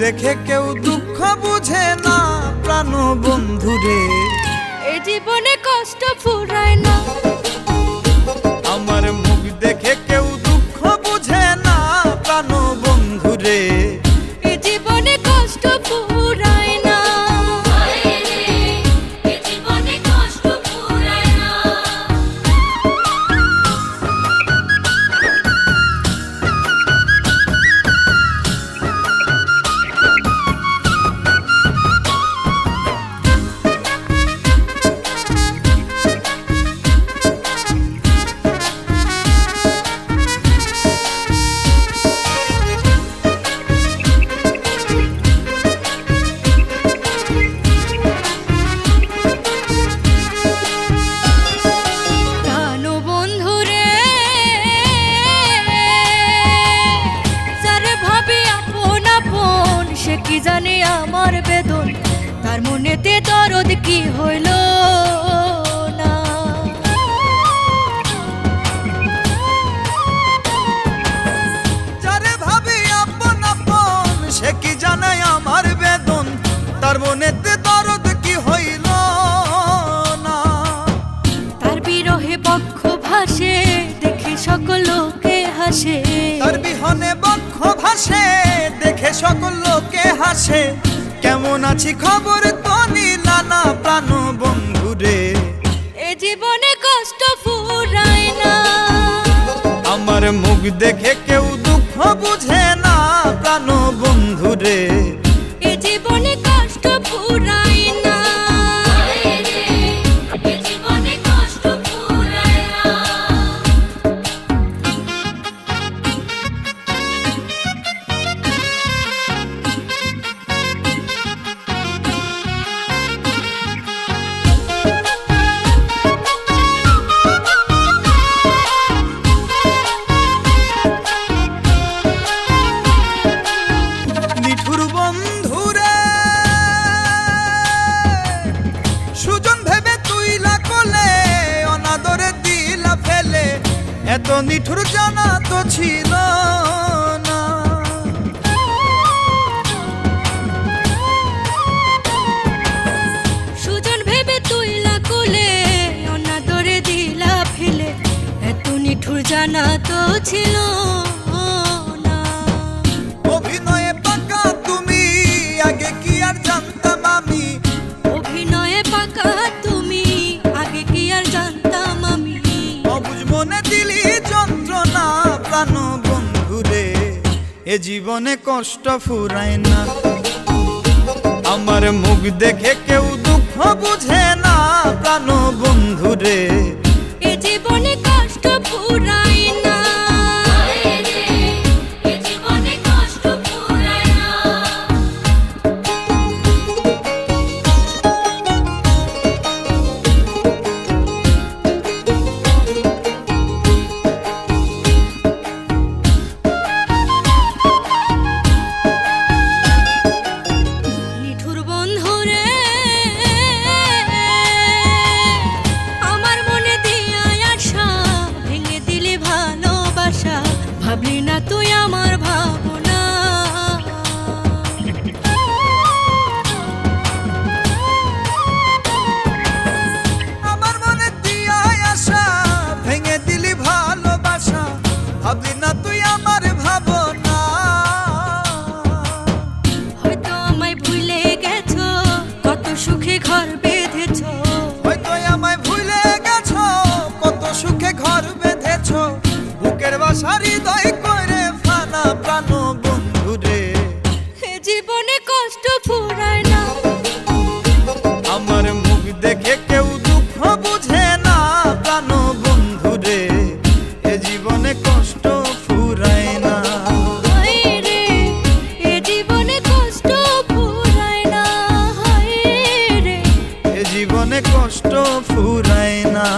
দেখে কেউ দুঃখ বুঝে না প্রাণ বন্ধুরে। এ জীবনে কষ্ট ফুরায় না। আমার মুখ দেখে কেউ দুঃখ বুঝে না প্রাণ বন্ধুরে। এ জীবনে কষ্ট ফুরায় না। এ জীবনে কষ্ট ফুরায় না। কি জানে আমার বেদন, তার মনেতে দরদ কি হইল না। যারে ভাবি আপন আপন সে কি জানে আমার বেদন, তার মনেতে দরদ কি হইল না। তার বিরহে বক্ষ ভাসে দেখে সকল লোকে হাসে। তার বিহনে বক্ষ ভাসে দেখে সকল লোকে হাসে। কেমন আছি খবর তো নিলা না প্রাণ বন্ধুরে। এ জীবনে কষ্ট ফুরায় না। আমার মুখ দেখে কেউ দুঃখ বুঝে না প্রাণ বন্ধুরে। এ জীবনে কষ্ট ফুরায় না। এ জীবনে কষ্ট ফুরায় না। নিঠুর বন্ধুরে সুজন ভেবে তুইলা কোলে, অনাদরে দিলা ফেলে। এত নিঠুর জানা তো ছিল না। সুজন ভেবে তুইলা কোলে, অনাদরে দিলা ফেলে। এত নিঠুর জানা তো ছিল না। অভিনয়ে পাকা তুমি, আগে কি আর জানতাম আমি। অভিনয়ে পাকা তুমি, আগে কি আর জানতাম আমি। অবুঝ মনে দিলি যন্ত্রণা প্রাণ বন্ধুরে। এ জীবনে কষ্ট ফুরায় না। আমার মুখ দেখে কেউ দুঃখ বুঝে না প্রাণ বন্ধুরে। এ জীবনে কষ্ট ফুরায় না। এ জীবনে কষ্ট ফুরায় না। নিঠুর বন্ধুরে আমার মনে দিয়া আশা ভেঙে দিলি ভালোবাসা। ভাবলি না তুই আমার ভাবনা। আমার মনে দিয়া আশা ভেঙে দিলি ভালোবাসা। ভাবলি না তুই আমার ভাবনা। হয়তো আমায় ভুলে গেছো, কত সুখে ঘর বেঁধেছো। হয়তো আমায় ভুলে গেছো, কত সুখে ঘর বেঁধেছো। বুকের বাসা হৃদয় করে ফানা প্রাণ বন্ধুরে। এ জীবনে কষ্ট ফুরায় না। আমার মুখ দেখে কেউ দুঃখ বুঝে না প্রাণ বন্ধুরে। এ জীবনে কষ্ট ফুরায় না। হায় রে, এ জীবনে কষ্ট ফুরায় না। হায় রে, এ জীবনে কষ্ট ফুরায় না।